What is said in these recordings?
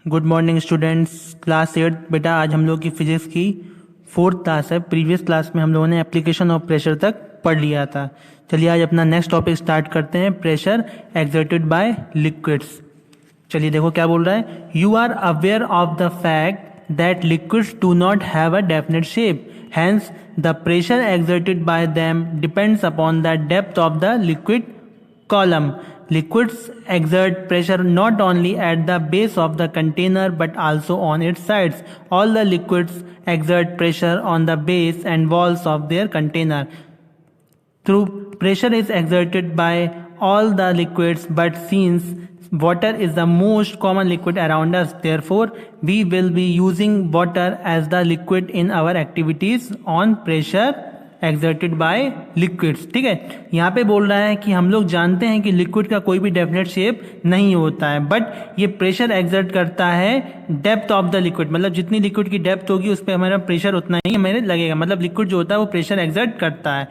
Good morning students. Class 8 बेटा, आज हम लोग की फिजिक्स की 4th क्लास है। प्रीवियस क्लास में हम लोगों ने एप्लीकेशन ऑफ प्रेशर तक पढ़ लिया था। चलिए आज अपना नेक्स्ट टॉपिक स्टार्ट करते हैं, प्रेशर एक्सर्टेड बाय लिक्विड्स। चलिए देखो क्या बोल रहा है। You are aware of the fact that liquids do not have a definite shape, hence the pressure exerted by them depends upon the depth of the liquid column. Liquids exert pressure not only at the base of the container but also on its sides. All the liquids exert pressure on the base and walls of their container. Through pressure is exerted by all the liquids, but since water is the most common liquid around us, therefore we will be using water as the liquid in our activities on pressure exerted by liquids. ठीक है, यहाँ पे बोल रहा है कि हम लोग जानते हैं कि लिक्विड का कोई भी डेफिनेट शेप नहीं होता है, बट ये प्रेशर एक्सर्ट करता है डेप्थ ऑफ द लिक्विड। मतलब जितनी लिक्विड की डेप्थ होगी उस पर हमारा प्रेशर उतना ही हमें लगेगा। मतलब लिक्विड जो होता है वो प्रेशर एक्सर्ट करता है।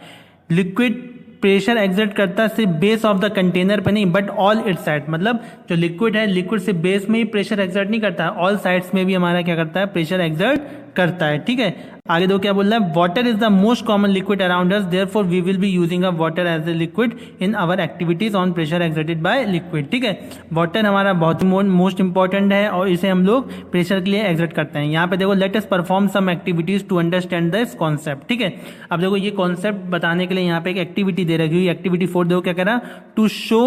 लिक्विड प्रेशर एक्सर्ट करता है सिर्फ बेस ऑफ द कंटेनर पे नहीं, बट ऑल इट्स साइड। मतलब जो लिक्विड है, लिक्विड सिर्फ बेस में ही प्रेशर एक्सर्ट नहीं करता है, ऑल साइड्स में भी हमारा क्या करता है, प्रेशर एक्सर्ट करता है। ठीक है, आगे दो क्या बोल रहा है, water is the most common liquid around us, therefore we will be using a water as a liquid in our activities on pressure exerted by liquid. ठीक है, वाटर हमारा बहुत ही मोस्ट इंपॉर्टेंट है और इसे हम लोग प्रेशर के लिए एक्सर्ट करते हैं। यहाँ पे देखो, let us perform some activities to understand this concept. ठीक है, अब देखो ये कॉन्सेप्ट बताने के लिए यहाँ पे एक एक्टिविटी दे रखी हुई। एक्टिविटी 4 देखो क्या करा, to show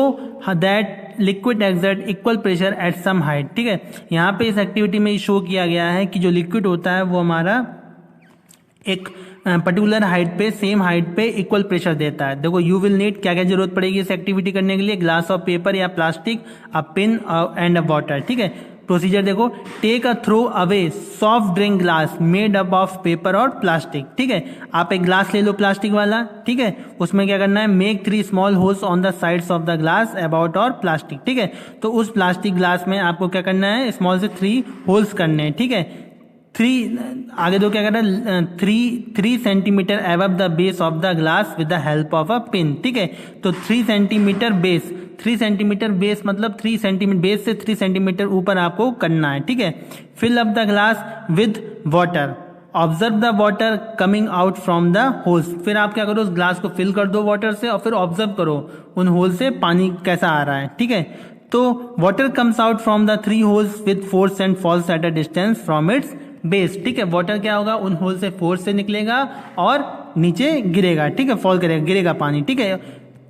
that liquid exert equal pressure at same height. ठीक है, यहाँ पे इस एक्टिविटी में शो किया गया है कि जो लिक्विड होता है वो हमारा एक पर्टिकुलर हाइट पे, सेम हाइट पे इक्वल प्रेशर देता है। देखो यू विल नीड क्या क्या जरूरत पड़ेगी इस एक्टिविटी करने के लिए, ग्लास ऑफ पेपर या plastic, a pin and a water. ठीक है, प्रोसीजर देखो, take a throw away soft drink glass made up of paper और प्लास्टिक। ठीक है, आप एक ग्लास ले लो प्लास्टिक वाला। ठीक है, उसमें क्या करना है, make 3 small holes on the sides of the glass about और प्लास्टिक। ठीक है, तो उस प्लास्टिक ग्लास में आपको क्या करना है, स्मॉल से 3 होल्स करने हैं। ठीक है, 3 आगे दो क्या करना है, 3 centimetre above the base of the glass with the help of a pin. ठीक है, तो 3 सेंटीमीटर बेस, 3 सेंटीमीटर बेस मतलब 3 सेंटीमीटर बेस से 3 सेंटीमीटर ऊपर आपको करना है। ठीक है, fill up the glass with water, observe the water coming out from the holes. फिर आप क्या करो, उस ग्लास को फिल कर दो वाटर से और फिर ऑब्जर्व करो उन होल से पानी कैसा आ रहा है। ठीक है, तो water comes out from the 3 holes with force and falls at a distance from its base. ठीक है, वाटर क्या होगा, उन होल से फोर्स से निकलेगा और नीचे गिरेगा। ठीक है, फॉल करेगा, गिरेगा पानी। ठीक है,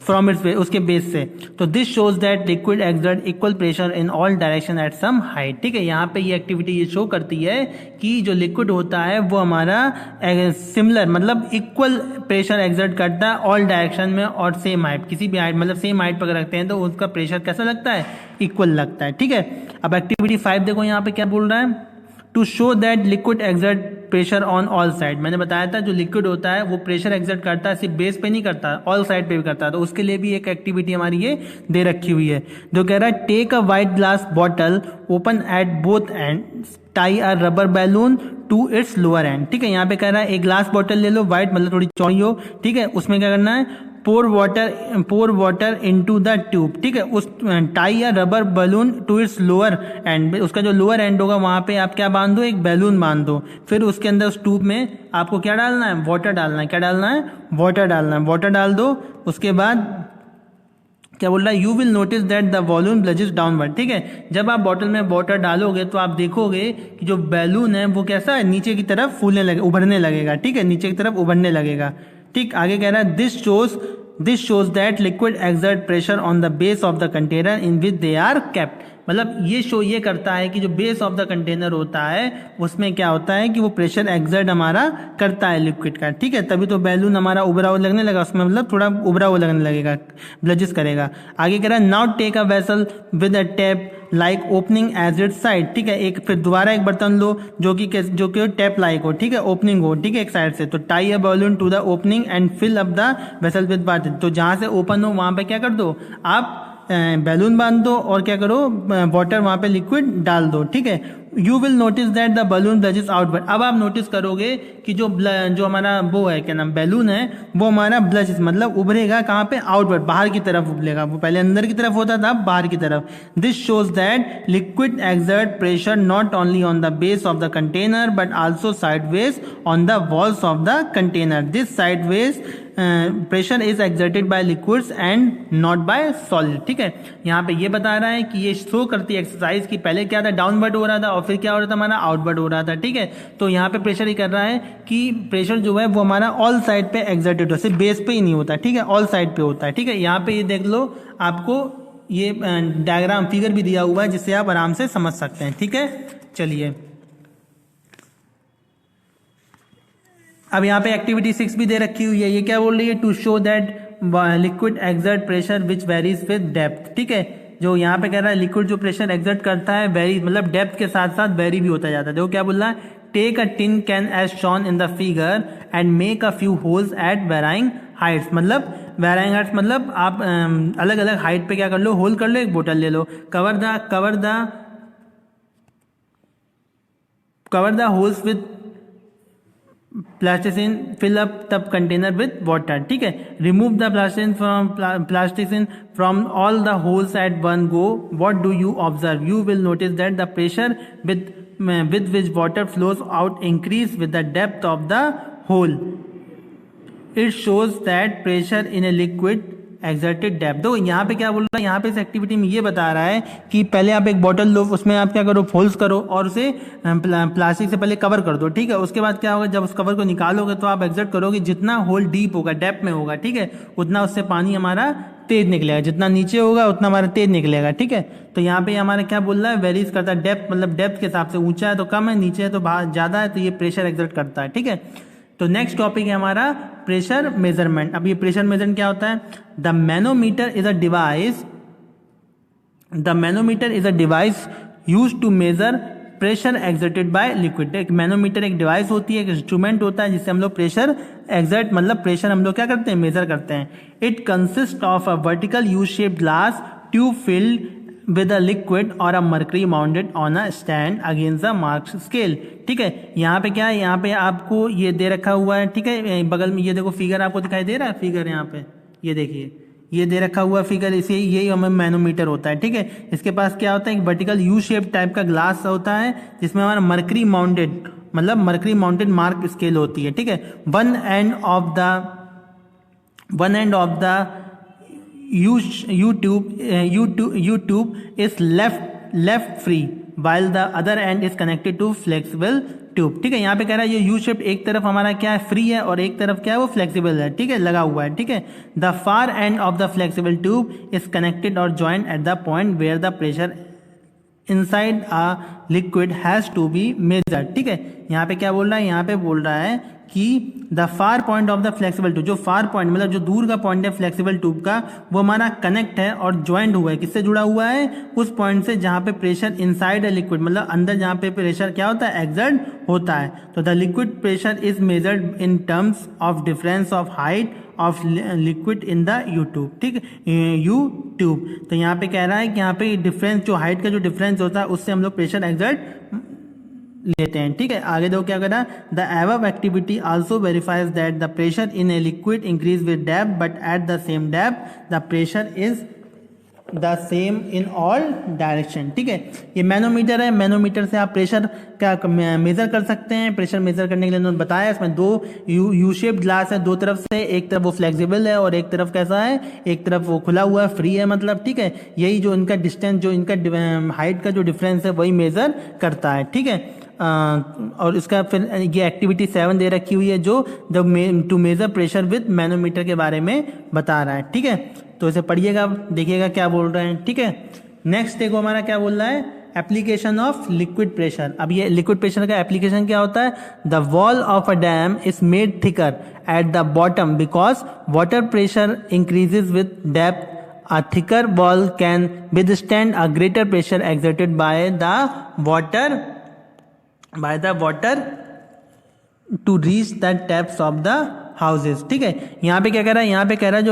फ्रॉम इट्स बेस, उसके बेस से। तो this shows that liquid exert equal pressure in all direction at same height. ठीक है, यहाँ पे ये एक्टिविटी ये शो करती है कि जो लिक्विड होता है वो हमारा सिमिलर मतलब इक्वल प्रेशर एक्सर्ट करता है ऑल डायरेक्शन में और सेम हाइट, किसी भी हाइट मतलब सेम हाइट पर रखते हैं तो उसका प्रेशर कैसा लगता है, इक्वल लगता है। ठीक है, अब एक्टिविटी 5 देखो, यहाँ पे क्या बोल रहा है, to show that liquid exert pressure on all side. मैंने बताया था जो लिक्विड होता है वो प्रेशर एक्सर्ट करता है, सिर्फ बेस पे नहीं करता, ऑल साइड पे भी करता है। तो उसके लिए भी एक एक्टिविटी हमारी ये दे रखी हुई है, जो कह रहा है, take a white glass bottle, open at both end, tie a rubber balloon to its lower end. ठीक है, यहाँ पे कह रहा है एक ग्लास बॉटल ले लो, व्हाइट मतलब थोड़ी चौड़ी हो। ठीक है, उसमें क्या करना है, pour water into the tube. ठीक है, उस टाई या rubber balloon to its lower end, उसका जो लोअर एंड होगा वहां पे आप क्या बांध दो, एक बैलून बांध दो। फिर उसके अंदर उस ट्यूब में आपको क्या डालना है, वाटर डालना है। क्या डालना है, वाटर डालना है। वाटर डाल दो, उसके बाद क्या बोल रहा है, you will notice that the volume bulges downward. ठीक है, जब आप बॉटल में वाटर डालोगे तो आप देखोगे कि जो बैलून है वो कैसा है, नीचे की तरफ फूलने लगे, उभरने लगेगा। ठीक है, नीचे की तरफ उभरने लगेगा। ठीक, आगे कह रहा है, this shows that liquid exert pressure on the base of the container in which they are kept. मतलब ये शो ये करता है कि जो बेस ऑफ द कंटेनर होता है उसमें क्या होता है कि वो प्रेशर एक्सर्ट हमारा करता है लिक्विड का। ठीक है, तभी तो बैलून हमारा उभरा हुआ लगने लगा, उसमें मतलब थोड़ा उभरा हुआ लगने लगेगा, ब्लजेस करेगा। आगे कह रहा है, now take a vessel with a tap like opening as it side. ठीक है, एक फिर दोबारा एक बर्तन लो जो कि टैप लाइक हो। ठीक है, ओपनिंग हो। ठीक है, एक साइड से, तो tie a balloon to the opening and fill up the vessel with water. तो जहां से ओपन हो वहां पे क्या कर दो, आप बैलून बांध दो और क्या करो, वाटर वहां पे लिक्विड डाल दो। ठीक है, you will notice that the balloon bulges outward. अब आप नोटिस करोगे कि जो हमारा वो है क्या नाम बैलून है वो हमारा ब्लजेस मतलब उभरेगा कहाँ पे, आउटवर्ड, बाहर की तरफ उभरेगा। वो पहले अंदर की तरफ होता था, अब बाहर की तरफ। This shows that liquid exert pressure not only on the base of the container but also sideways on the walls of the container. This sideways pressure is exerted by liquids and not bye solid. ठीक है, यहाँ पे ये बता रहा है कि ये शो करती है एक्सरसाइज की पहले क्या था, डाउनवर्ड हो रहा था और फिर क्या हो रहा था हमारा, आउटवर्ड हो रहा था। ठीक है, तो यहाँ पे प्रेशर ही कर रहा है कि प्रेशर जो है वो हमारा ऑल साइड पे एक्सर्टेड हो, सिर्फ बेस पे ही नहीं होता। ठीक है, ऑल साइड पे होता है। ठीक है, यहाँ पे ये देख लो, आपको ये डायग्राम फिगर भी दिया हुआ है जिससे आप आराम से समझ सकते हैं। ठीक है, चलिए अब यहाँ पे एक्टिविटी 6 भी दे रखी हुई है। ये क्या बोल रही है, to show that liquid exert pressure which varies with depth. ठीक है, जो यहाँ पे कह रहा है लिक्विड जो प्रेशर एक्सर्ट करता है वेरी मतलब डेप्थ के साथ साथ वेरी भी होता जाता है। देखो क्या बोल रहा है, take a tin can as shown in the figure and make a few holes at varying heights. मतलब वेराइंग हाइट्स मतलब आप अलग अलग हाइट पे क्या कर लो, होल कर लो, एक बोतल ले लो। Cover the holes with plasticine, fill up तब कंटेनर विद वाटर। ठीक है, remove the plasticine from all the holes at one go. What do you observe, you will notice that the pressure with which water flows out increase with the depth of the hole. It shows that pressure in a liquid exerted depth। तो यहाँ पे क्या बोल रहा है, यहाँ पे इस एक्टिविटी में ये बता रहा है कि पहले आप एक बॉटल लो, उसमें आप क्या करो, होल्स करो और उसे प्लास्टिक से पहले कवर कर दो। ठीक है, उसके बाद क्या होगा, जब उस कवर को निकालोगे तो आप एक्सर्ट करोगे, जितना होल डीप होगा, डेप्थ में होगा, ठीक है, उतना उससे पानी हमारा तेज निकलेगा, जितना नीचे होगा उतना हमारा तेज निकलेगा। ठीक है, तो यहाँ पे हमारा क्या बोल रहा है, वेरीज करता है डेप्थ, मतलब डेप्थ के हिसाब से ऊंचा है तो कम है, नीचे है तो ज़्यादा है, तो ये प्रेशर एक्सर्ट करता है। ठीक है, तो नेक्स्ट टॉपिक है हमारा प्रेशर मेजरमेंट। अब ये प्रेशर मेजरमेंट क्या होता है, the manometer is a device use to measure pressure exerted by liquid. एक मैनोमीटर एक डिवाइस होती है, एक इंस्ट्रूमेंट होता है जिससे हम लोग प्रेशर एक्सर्ट मतलब प्रेशर हम लोग क्या करते हैं, मेजर करते हैं। It consist of a vertical U shape glass tube field with a liquid or a mercury mounted on a stand against the mark scale। ठीक है, यहाँ पे क्या है, यहाँ पे आपको ये दे रखा हुआ है। ठीक है, बगल में ये देखो फिगर आपको दिखाई दे रहा है, फिगर यहाँ पे ये देखिए, ये दे रखा हुआ फिगर, इसे यही हमें मैनोमीटर होता है। ठीक है, इसके पास क्या होता है, एक वर्टिकल यू शेप टाइप का ग्लास होता है जिसमें हमारा मर्करी माउंटेड मतलब मर्करी माउंटेड मार्क स्केल होती है। ठीक है, one and of the U-tube is left free while the other end is connected to flexible tube। ठीक है, यहाँ पे कह रहा है ये यू शेप एक तरफ हमारा क्या है, फ्री है, और एक तरफ क्या है, वो फ्लेक्सिबल है। ठीक है, लगा हुआ है। ठीक है, the far end of the flexible tube is connected और joint at the point where the pressure inside a liquid has to be measured. ठीक है, यहाँ पे क्या बोल रहा है, यहाँ पे बोल रहा है कि the far point of the flexible tube, जो फार पॉइंट मतलब जो दूर का पॉइंट है फ्लेक्सिबल ट्यूब का, वो हमारा कनेक्ट है और ज्वाइंट हुआ है, किससे जुड़ा हुआ है, उस पॉइंट से जहाँ पे प्रेशर इनसाइड है लिक्विड मतलब अंदर जहाँ पे प्रेशर क्या होता है, एक्सर्ट होता है। तो the liquid pressure is measured in terms of difference of height of liquid in the you tube. ठीक, यू ट्यूब। तो यहाँ पे कह रहा है कि यहाँ पे डिफरेंस, जो हाइट का जो डिफरेंस होता है उससे हम लोग प्रेशर एक्सर्ट लेते हैं। ठीक है, आगे देखो क्या कर रहा है, the above activity also verifies that the pressure in a liquid increase with depth but at the same depth the pressure is the same in all direction. ठीक है, ये मैनोमीटर है, मैनोमीटर से आप प्रेशर क्या मेजर कर सकते हैं। प्रेशर मेजर करने के लिए उन्होंने बताया, इसमें दो यू शेप ग्लास है, दो तरफ से, एक तरफ वो फ्लेक्सिबल है और एक तरफ कैसा है, एक तरफ वो खुला हुआ है, फ्री है मतलब। ठीक है, यही जो इनका डिस्टेंस, जो इनका हाइट का जो डिफरेंस है वही मेजर करता है। ठीक है, और इसका फिर ये एक्टिविटी 7 दे रखी हुई है जो to measure pressure with manometer के बारे में बता रहा है। ठीक है, तो इसे पढ़िएगा, देखिएगा क्या बोल रहे हैं। ठीक है, नेक्स्ट देखो हमारा क्या बोल रहा है, एप्लीकेशन ऑफ लिक्विड प्रेशर। अब ये लिक्विड प्रेशर का एप्लीकेशन क्या होता है, the wall of a dam is made thicker at the bottom because water pressure increases with depth. A thicker wall can withstand a greater pressure exerted by the water to reach the taps of the houses। ठीक है, यहाँ पे क्या कह रहा है, यहाँ पे कह रहा है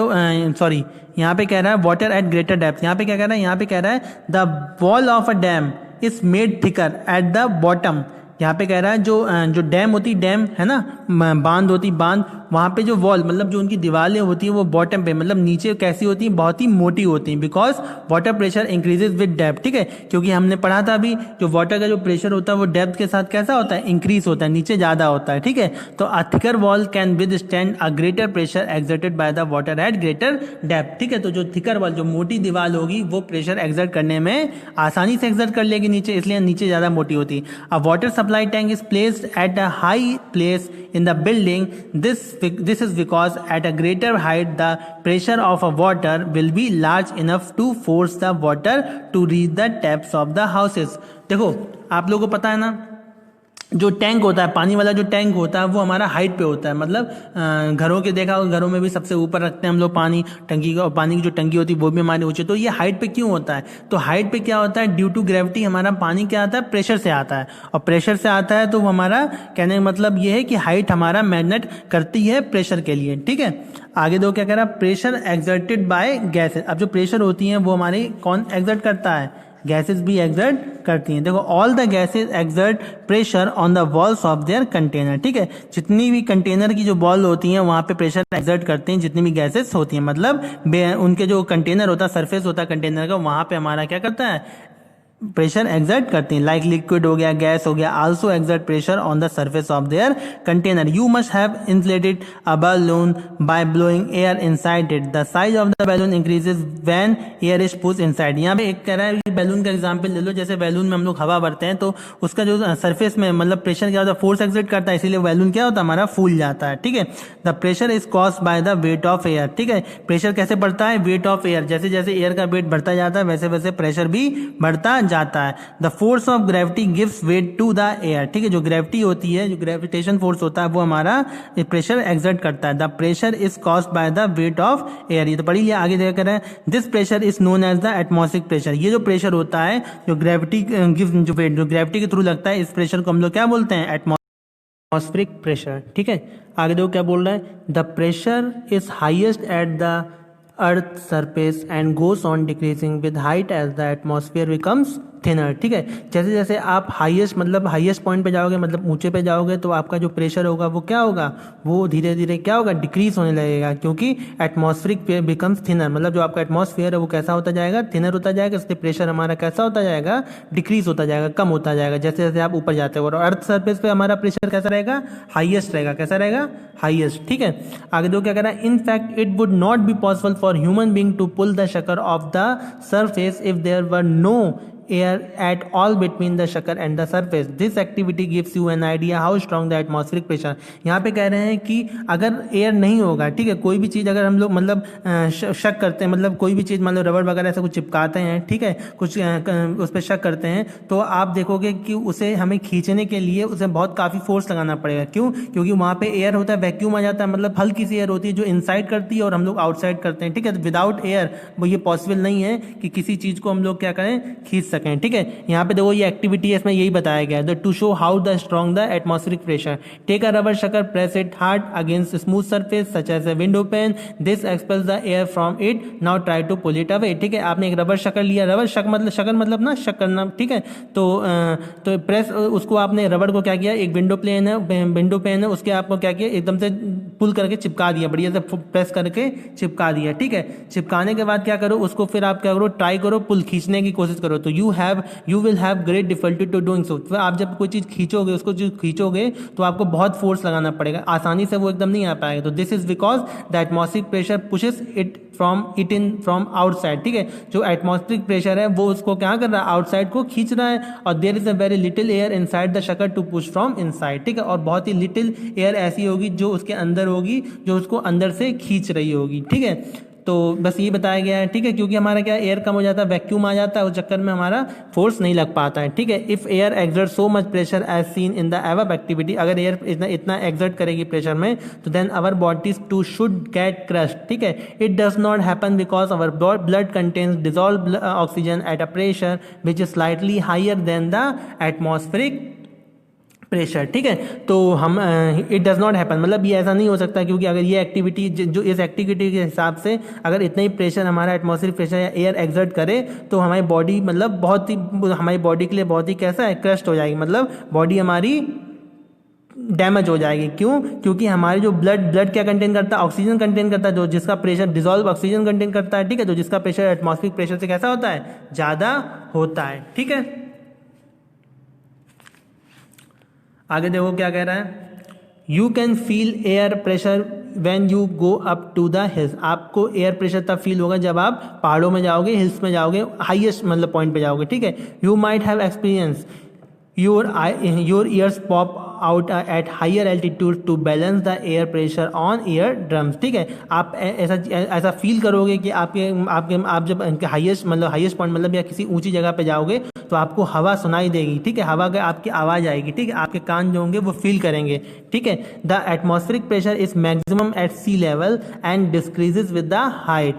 यहाँ पे कह रहा है वाटर एट ग्रेटर डेप्थ। यहाँ पे क्या कह रहा है, यहाँ पे कह रहा है the wall of a dam is made thicker at the bottom. यहाँ पे कह रहा है जो डैम होती डैम है ना, बांध होती बांध, वहाँ पे जो वॉल मतलब जो उनकी दीवारें होती हैं वो बॉटम पे मतलब नीचे कैसी होती हैं, बहुत ही मोटी होती हैं, because water pressure increases with depth. ठीक है, क्योंकि हमने पढ़ा था अभी जो वाटर का जो प्रेशर होता है वो डेप्थ के साथ कैसा होता है, इंक्रीज होता है, नीचे ज़्यादा होता है। ठीक है, तो a thicker wall can withstand a greater pressure exerted by the water at greater depth. ठीक है, तो जो थिकर वॉल जो मोटी दीवार होगी वो प्रेशर एक्सर्ट करने में आसानी से एक्सर्ट कर लेगी नीचे, इसलिए नीचे ज़्यादा मोटी होती है। अ water supply tank is placed at a high place in the building. This is because at a greater height the pressure of a water will be large enough to force the water to reach the taps of the houses. देखो आप लोगों को पता है ना, जो tank होता है पानी वाला जो टैंक होता है वो हमारा हाइट पे होता है, मतलब घरों के देखा होगा, घरों में भी सबसे ऊपर रखते हैं हम लोग पानी टंकी का, पानी की जो टंकी होती है वो भी हमारी ऊंची। तो ये हाइट पे क्यों होता है, तो हाइट पे क्या होता है, ड्यू टू ग्रेविटी हमारा पानी क्या आता है, प्रेशर से आता है, और प्रेशर से आता है तो वो हमारा कहने का मतलब ये है कि हाइट हमारा मैग्नेट करती है प्रेशर के लिए। ठीक है, आगे दो क्या कह रहा है, प्रेशर एक्सर्टेड बाय गैसेस। अब जो प्रेशर होती है वो हमारी कौन एक्सर्ट करता है, गैसेस भी एक्सर्ट करती हैं। देखो all the gases exert pressure on the walls of their container. ठीक है, जितनी भी कंटेनर की जो वॉल होती हैं वहाँ पे प्रेशर एक्सर्ट करते हैं जितनी भी गैसेस होती हैं, मतलब उनके जो कंटेनर होता है, सरफेस होता है कंटेनर का, वहाँ पे हमारा क्या करता है, प्रेशर एक्सर्ट करते हैं। लाइक लिक्विड हो गया, गैस हो गया, also exert pressure on the surface of their container. You must have inflated a balloon by blowing air inside it. The size of the balloon increases when air is pushed inside. यहाँ पे एक कह रहा है कि balloon का example ले लो, जैसे बैलून में हम लोग हवा भरते हैं तो उसका जो सरफेस में मतलब प्रेशर क्या होता है, फोर्स एक्सर्ट करता है, इसीलिए बैलून क्या होता है, हमारा फूल जाता है। ठीक है, the pressure is caused by the weight of air. ठीक है, प्रेशर कैसे बढ़ता है, वेट ऑफ एयर, जैसे जैसे एयर का वेट बढ़ता जाता है वैसे वैसे प्रेशर भी बढ़ता जाता है। The force of gravity gives weight to the air. ठीक है, जो ग्रेविटी होती है, जो ग्रेविटेशन फोर्स होता है वो हमारा प्रेशर एक्सर्ट करता है। The pressure is caused by the weight of air. ये तो पढ़ी लिया, आगे देखकर है this pressure is known as the atmospheric pressure. ये जो प्रेशर होता है जो ग्रेविटी जो वेट जो ग्रेविटी के थ्रू लगता है, इस प्रेशर को हम लोग क्या बोलते हैं, एटमॉस्फेरिक प्रेशर। ठीक है, आगे देखो क्या बोल रहा है, the pressure is highest at the earth surface and goes on decreasing with height as the atmosphere becomes thinner. ठीक है, जैसे जैसे आप हाईएस्ट मतलब हाईएस्ट पॉइंट पे जाओगे, मतलब ऊंचे पे जाओगे, तो आपका जो प्रेशर होगा वो क्या होगा, वो धीरे धीरे क्या होगा, डिक्रीज होने लगेगा, क्योंकि एटमॉस्फेरिक बिकम्स थिनर, मतलब जो आपका एटमॉस्फेयर है वो कैसा होता जाएगा, थिनर होता जाएगा, इसलिए प्रेशर हमारा कैसा होता जाएगा, डिक्रीज होता जाएगा, कम होता जाएगा जैसे जैसे आप ऊपर जाते हो। और अर्थ सर्फेस पे हमारा प्रेशर कैसा रहेगा, हाईएस्ट रहेगा, कैसा रहेगा, हाईएस्ट। ठीक है, आगे दो क्या कह रहा है, in fact it would not be possible for human being to pull the sucker off the surface if there were no air at all between the shakar and the surface. This activity gives you an idea how strong the atmospheric pressure. यहाँ पे कह रहे हैं कि अगर air नहीं होगा, ठीक है, कोई भी चीज़ अगर हम लोग मतलब शक करते हैं, मतलब कोई भी चीज़ मतलब रबड़ वगैरह ऐसा कुछ चिपकाते हैं, ठीक है, कुछ उस पर शक करते हैं, तो आप देखोगे कि उसे हमें खींचने के लिए उसे बहुत काफ़ी फोर्स लगाना पड़ेगा। क्यों, क्योंकि वहाँ पे एयर होता है, वैक्यूम आ जाता है, मतलब हल्की सी एयर होती है जो इनसाइड करती है और हम लोग आउटसाइड करते हैं। ठीक है, विदाउट एयर वो ये पॉसिबल नहीं है कि किसी चीज़ को हम लोग क्या करें, खींच सकें। ठीक है, यहाँ पे देखो ये एक्टिविटी है, इसमें यही बताया गया है, to show how the strong the atmospheric pressure. Take a rubber sucker, press it hard against smooth surface such as a window pane, this expels the air from it, now try to pull it away. ठीक है, आपने एक rubber शकर लिया, rubber शकर मतलब ना शक करना। ठीक है, तो प्रेस उसको आपने रबर को क्या किया, एक विंडो पेन है उसके आपको क्या किया, एकदम से पुल करके चिपका दिया, बढ़िया से प्रेस करके चिपका दिया। ठीक है, चिपकाने के बाद क्या करो, उसको फिर आप क्या करो, ट्राई करो, पुल खींचने की कोशिश करो, तो you will have great difficulty to doing so. आप जब कोई चीज़ खींचोगे, उसको जो खींचोगे तो आपको बहुत फोर्स लगाना पड़ेगा, आसानी से वो एकदम नहीं आ पाएगा। तो this is because the atmospheric pressure pushes it from outside. ठीक है, जो एटमॉस्फेरिक प्रेशर है वो उसको क्या कर रहा है, आउटसाइड को खींच रहा है, और there is a very little air inside the sucker to push from inside. ठीक है, और बहुत ही लिटिल एयर ऐसी होगी जो उसके अंदर होगी, जो उसको अंदर से खींच रही होगी। ठीक है, तो बस ये बताया गया है। ठीक है, क्योंकि हमारा क्या एयर कम हो जाता है, वैक्यूम आ जाता है, उस चक्कर में हमारा फोर्स नहीं लग पाता है। ठीक है, if air exert so much pressure as seen in the above activity, अगर एयर इतना एक्सर्ट करेगी प्रेशर में, तो then our bodies too should get crushed. ठीक है, it does not happen because our blood contains dissolve oxygen at a pressure which is slightly higher than the atmospheric pressure, ठीक है। तो हम इट डज़ नॉट हैपन, मतलब ये ऐसा नहीं हो सकता, क्योंकि अगर ये एक्टिविटी जो इस एक्टिविटी के हिसाब से अगर इतना ही प्रेशर हमारा एटमॉस्फेरिक प्रेशर या एयर एक्सर्ट करे तो हमारी बॉडी मतलब बहुत ही, हमारी बॉडी के लिए बहुत ही कैसा है, क्रस्ट हो जाएगी, मतलब बॉडी हमारी डैमेज हो जाएगी। क्यों? क्योंकि हमारे जो ब्लड क्या कंटेन करता है, ऑक्सीजन कंटेन करता है, जो जिसका प्रेशर डिजोल्व ऑक्सीजन कंटेन करता है, ठीक है, तो जिसका प्रेशर एटमॉस्फेरिक प्रेशर से कैसा होता है, ज़्यादा होता है, ठीक है। आगे देखो क्या कह रहा है, you can feel air pressure when you go up to the hills. आपको एयर प्रेशर तब फील होगा जब आप पहाड़ों में जाओगे, हिल्स में जाओगे, हाईएस्ट मतलब पॉइंट पे जाओगे, ठीक है। You might have experience your ears pop out at higher altitude to balance the air pressure on ear drums, ठीक है। आप ऐसा फील करोगे कि आप जब हाईएस्ट पॉइंट मतलब या किसी ऊंची जगह पे जाओगे तो आपको हवा सुनाई देगी, ठीक है, हवा का आपकी आवाज़ आएगी, ठीक है, आपके कान जो होंगे वो फील करेंगे, ठीक है। The atmospheric pressure is maximum at sea level and decreases with the height.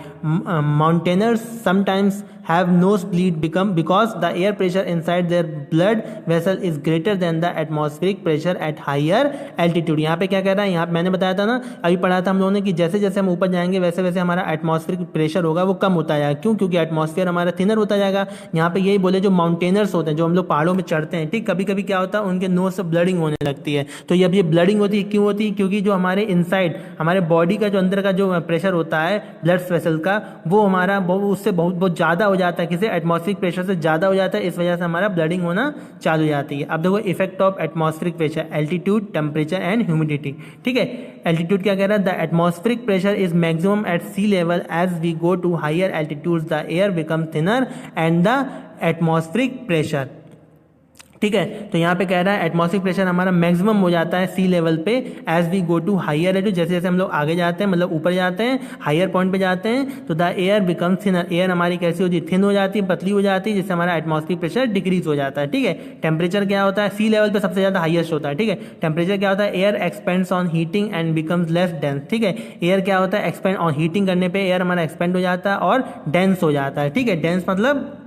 Mountaineers sometimes have nosebleed because the air pressure inside their blood vessel is greater than the atmospheric pressure at higher altitude। यहाँ पे क्या कह रहा है, यहाँ मैंने बताया था ना, अभी पढ़ा था हम लोगों ने कि जैसे जैसे हम ऊपर जाएंगे वैसे वैसे हमारा एटमॉस्फेरिक प्रेशर होगा वो कम होता जाएगा। क्यों? क्योंकि एटमॉस्फेयर हमारा थिनर होता जाएगा। यहाँ पे यही बोले जो माउंटेनर्स होते हैं, जो हम लोग पहाड़ों में चढ़ते हैं, ठीक, कभी कभी क्या होता है उनके नोज से ब्लडिंग होने लगती है। तो जब ये ब्लडिंग होती है क्यों होती है? क्योंकि जो हमारे इनसाइड हमारे बॉडी का जो अंदर का जो प्रेशर होता है ब्लड वेसल का, वो हमारा उससे बहुत ज़्यादा हो जाता है, किसी एटमॉस्फेरिक प्रेशर से ज़्यादा हो जाता है, इस वजह से हमारा ब्लडिंग होना चालू हो जाती है। अब देखो effect of atmospheric pressure, altitude, temperature and humidity, ठीक है। एल्टीट्यूड क्या कह रहा है, the atmospheric pressure is maximum at sea level, as we go to higher altitudes the air become thinner and the atmospheric pressure, ठीक है। तो यहाँ पे कह रहा है एटमॉस्फेरिक प्रेशर हमारा मैक्सिमम हो जाता है सी लेवल पे, as we go to higher altitude, जैसे जैसे हम लोग आगे जाते हैं मतलब ऊपर जाते हैं, हायर पॉइंट पे जाते हैं, तो the air become thinner, air हमारी कैसी होती है, थिन हो जाती है, पतली हो जाती है, जिससे हमारा एटमॉस्फेरिक प्रेशर डिक्रीज हो जाता है, ठीक है। टेम्परेचर क्या होता है, सी लेवल पे सबसे ज़्यादा हाईएस्ट होता है, ठीक है। टेम्परेचर क्या होता है, air expends on heating and becomes less dense, ठीक है। एयर क्या होता है, एक्सपेंड ऑन हीटिंग करने पर एयर हमारा एक्सपेंड हो जाता है और डेंस हो जाता है, ठीक है। डेंस मतलब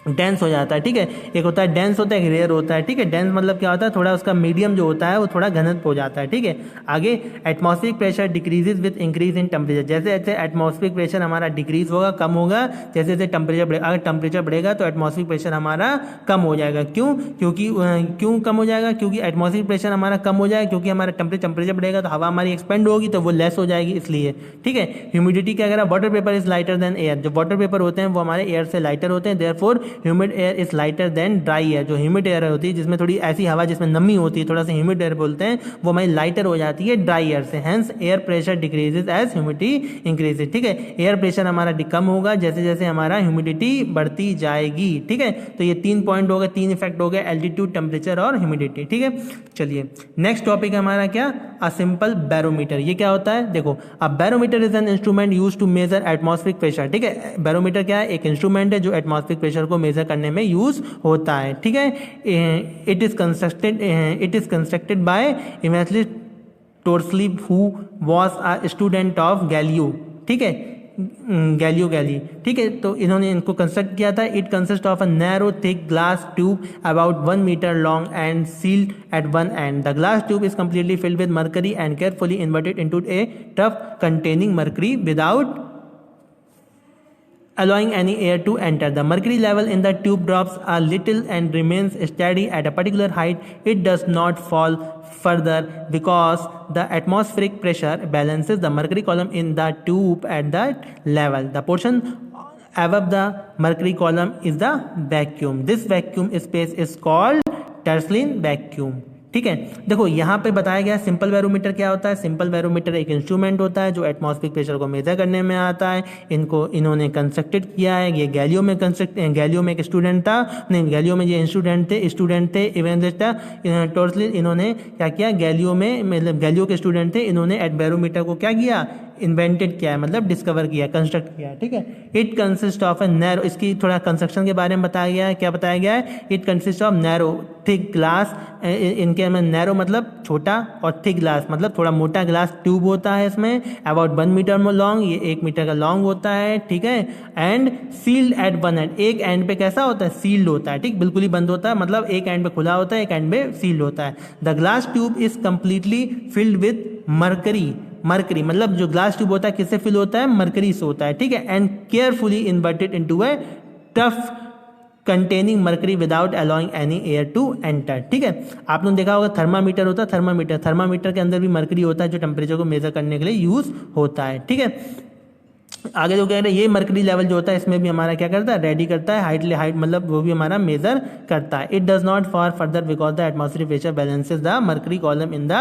डेंस हो जाता है, ठीक है। एक होता है डेंस होता है, एक रेयर होता है, ठीक है। डेंस मतलब क्या होता है, थोड़ा उसका मीडियम जो होता है वो थोड़ा घनत्व हो जाता है, ठीक है। आगे atmospheric pressure decreases with increase in temperature, जैसे जैसे एटमॉस्फेरिक प्रेशर हमारा डिक्रीज होगा, कम होगा, जैसे जैसे टेम्परेचर बढ़ेगा, अगर टेम्परेचर बढ़ेगा तो एटमॉस्फेरिक प्रेशर हमारा कम हो जाएगा। क्यों? क्यों कम हो जाएगा? क्योंकि एटमॉस्फेरिक प्रेशर हमारा कम हो जाएगा, क्योंकि हमारा टेम्परेचर बढ़ेगा तो हवा हमारी एक्सपेंड होगी तो वो लेस हो जाएगी, इसलिए, ठीक है। ह्यूमिडिटी क्या कह रहा है, water vapour is lighter than air, जो वाटर पेपर होते हैं वो हमारे एयर से लाइटर होते हैं, therefore humid air is lighter than dry air. जो ह्यूमिड एयर होती है जिसमें थोड़ी ऐसी हवा जिसमें नमी होती है, थोड़ा सा ह्यूमिड एयर बोलते हैं, वो हमारी लाइटर हो जाती है ड्राई एयर से, hence air pressure decreases as humidity increases, ठीक है। एयर प्रेशर हमारा कम होगा जैसे जैसे हमारा ह्यूमिडिटी बढ़ती जाएगी, ठीक है। तो ये 3 पॉइंट हो गए, 3 इफेक्ट हो गए, एल्टीट्यूड, टेम्परेचर और ह्यूमिडिटी, ठीक है। चलिए नेक्स्ट टॉपिक है हमारा क्या, अ सिंपल बैरोमीटर। ये क्या होता है, देखो a barometer is an instrument used to measure atmospheric pressure, ठीक है। बैरोमीटर क्या है, एक इंस्ट्रूमेंट है जो एटमॉस्फेरिक प्रेशर को मेजर करने में यूज होता है, ठीक है। It is constructed by Evangelista Torricelli who was a student of Galileo, ठीक है, गैलियो गैली, ठीक है। तो इन्होंने इनको कंस्ट्रक्ट किया था। It consist of a narrow thick glass tube about 1 metre long and sealed at one end. The glass tube is completely filled with mercury and carefully inverted into a tub containing mercury without allowing any air to enter. The mercury level in the tube drops a little and remains steady at a particular height. It does not fall further because the atmospheric pressure balances the mercury column in the tube at that level. The portion above the mercury column is the vacuum. This vacuum space is called Teslin vacuum, ठीक है। देखो यहाँ पे बताया गया simple barometer क्या होता है। सिंपल बैरोमीटर एक इंस्ट्रूमेंट होता है जो एटमॉस्फेरिक प्रेशर को मेजर करने में आता है। इन्होंने कंस्ट्रक्टेड किया है। ये गैलियो में एक स्टूडेंट था, नहीं गैलियो में ये स्टूडेंट थे इवेंजेस्टा टोर्सलिन। इन्होंने क्या किया, गैलियो के स्टूडेंट थे, इन्होंने बैरोमीटर को क्या किया, इन्वेंटेड किया है, मतलब डिस्कवर किया है, कंस्ट्रक्ट किया है, ठीक है। It consist of a narrow, इसकी थोड़ा कंस्ट्रक्शन के बारे में बताया गया है। क्या बताया गया है? It consist of narrow thick glass, इनके में नैरो मतलब छोटा और थिक ग्लास मतलब थोड़ा मोटा ग्लास ट्यूब होता है इसमें, अबाउट 1 मीटर में लॉन्ग, ये 1 मीटर का लॉन्ग होता है, ठीक है। And sealed at one end, एक एंड पे कैसा होता है? सील्ड होता है, ठीक, बिल्कुल ही बंद होता है, मतलब एक एंड पे खुला होता है, एक एंड पे सील्ड होता है। The glass tube is completely filled with mercury, mercury मतलब जो ग्लास ट्यूब होता है किससे फिल होता है? मरकरी से होता है, ठीक है। And carefully inverted into a trough containing mercury without allowing any air to enter, ठीक है। आपने देखा होगा थर्मामीटर होता है, थर्मामीटर के अंदर भी मरकरी होता है जो टेम्परेचर को मेजर करने के लिए यूज होता है, ठीक है। आगे जो कह रहे हैं ये मरकरी लेवल जो होता है इसमें भी हमारा क्या करता है? रेडी करता है, हाइट मतलब वो भी हमारा मेजर करता है। It does not for further because the atmospheric pressure balances the mercury column in the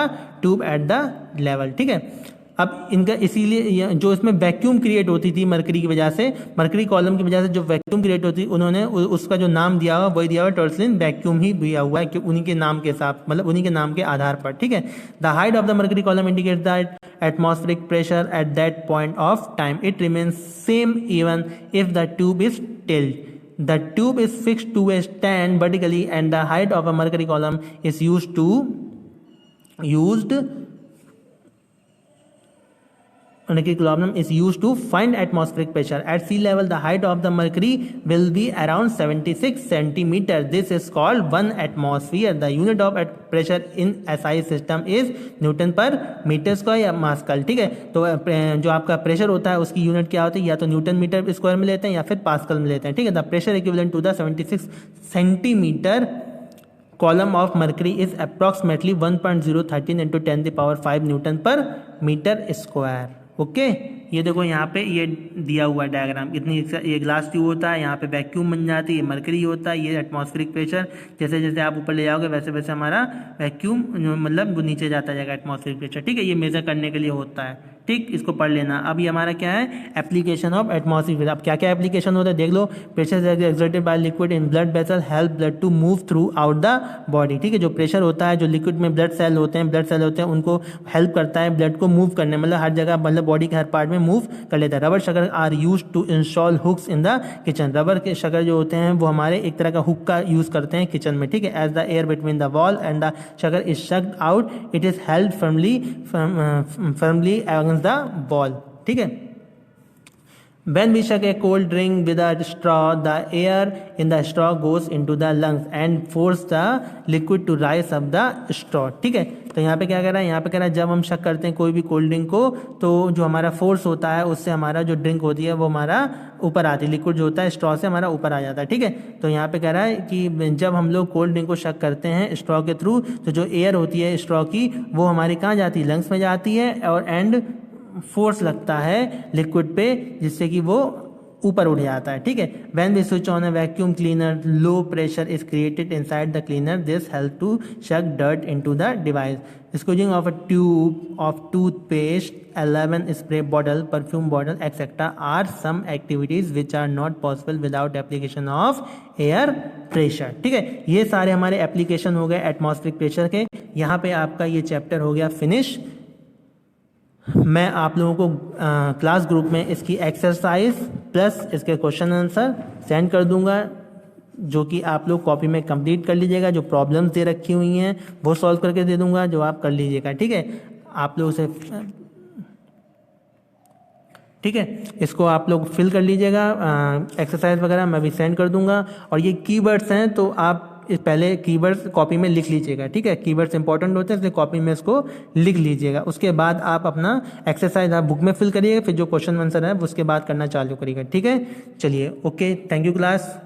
tube at the level, ठीक है। अब इनका इसीलिए जो इसमें वैक्यूम क्रिएट होती थी मरकरी की वजह से, मरकरी कॉलम की वजह से जो वैक्यूम क्रिएट होती, उन्होंने उसका जो नाम दिया हुआ वही दिया हुआ टर्सलिन वैक्यूम ही दिया हुआ है, कि उन्हीं के नाम के साथ, मतलब उन्हीं के नाम के आधार पर, ठीक है। The height of the mercury column indicate the atmospheric pressure at that point of time. It remains same even if the tube is tilted. The tube is fixed to a stand vertically and the height of a mercury column is used mercury column is used to find atmospheric pressure. At sea level, the height of the mercury will be around 76 centimeters. This is called 1 atmosphere. The unit of pressure in SI system is Newton पर metre square या मास्कल, ठीक है। तो जो आपका pressure होता है उसकी यूनिट क्या होती है? या तो न्यूटन मीटर स्क्वायर में लेते हैं या फिर पास्कल में लेते हैं, ठीक है। The pressure equivalent to the 76 centimetre column of mercury is approximately 1.013 into 10 the power 5 Newton पर मीटर स्क्वायर, ओके। ये देखो यहाँ पे ये दिया हुआ है डायग्राम, इतनी ये ग्लास ट्यूब होता है, यहाँ पे वैक्यूम बन जाती है, ये मरकरी होता है, ये एटमॉस्फेरिक प्रेशर, जैसे जैसे आप ऊपर ले जाओगे वैसे वैसे हमारा वैक्यूम मतलब वो नीचे जाता जाएगा एटमॉस्फेरिक प्रेशर, ठीक है। ये मेजर करने के लिए होता है, ठीक, इसको पढ़ लेना। अब ये हमारा क्या है? Application of atmosphere. अब क्या क्या एप्लीकेशन होता है देख लो। Pressure exerted by liquid in blood vessel help blood to move throughout the body, ठीक है। जो प्रेशर होता है, जो लिक्विड में ब्लड सेल होते हैं उनको हेल्प करता है ब्लड को मूव करने, मतलब हर जगह, मतलब बॉडी के हर पार्ट में मूव कर लेता है। Rubber sucker are use to install hooks in the kitchen. Rubber के शकर जो होते हैं वो हमारे एक तरह का हुक का यूज करते हैं किचन में, ठीक है। As the air between the wall and the sucker is sucked out, it is held firmly against the wall, ठीक है। When we suck a cold drink with a straw, the air in the straw goes into the lungs and force the liquid to rise up the straw, ठीक है। तो यहाँ पे क्या कह रहा है? यहाँ पे कह रहा है जब हम शक करते हैं कोई भी कोल्ड ड्रिंक को, तो जो हमारा फोर्स होता है उससे हमारा जो ड्रिंक होती है वो हमारा ऊपर आती है, लिक्विड जो होता है स्ट्रॉ से हमारा ऊपर आ जाता है, ठीक है। तो यहाँ पे कह रहा है कि जब हम लोग कोल्ड ड्रिंक को शक करते हैं स्ट्रॉ के थ्रू, तो जो एयर होती है स्ट्रॉ की वो हमारी कहाँ जाती है? लंग्स में जाती है, और एंड फोर्स लगता है लिक्विड पे जिससे कि वो ऊपर उठ जाता है, ठीक है। When we switch on a vacuum cleaner, low pressure is created inside the cleaner, this help to suck dirt into the device. Squeezing of a tube of toothpaste, 11 spray bottle, perfume bottle etcetera are some activities which are not possible without application of air pressure, ठीक है। ये सारे हमारे application हो गए atmospheric pressure के। यहाँ पे आपका ये चैप्टर हो गया फिनिश। मैं आप लोगों को क्लास ग्रुप में इसकी एक्सरसाइज प्लस इसके क्वेश्चन आंसर सेंड कर दूंगा, जो कि आप लोग कॉपी में कंप्लीट कर लीजिएगा। जो प्रॉब्लम्स दे रखी हुई हैं वो सॉल्व करके दे दूंगा, जो आप कर लीजिएगा, ठीक है। आप लोग से, ठीक है, इसको आप लोग फिल कर लीजिएगा, एक्सरसाइज वगैरह मैं भी सेंड कर दूंगा। और ये कीवर्ड्स हैं तो आप इस पहले कीवर्ड्स कॉपी में लिख लीजिएगा, ठीक है। कीवर्ड्स इंपॉर्टेंट होते हैं इसलिए कॉपी में इसको लिख लीजिएगा। उसके बाद आप अपना एक्सरसाइज आप बुक में फिल करिएगा, फिर जो क्वेश्चन आंसर है उसके बाद करना चालू करिएगा, ठीक है। चलिए, ओके, थैंक यू क्लास।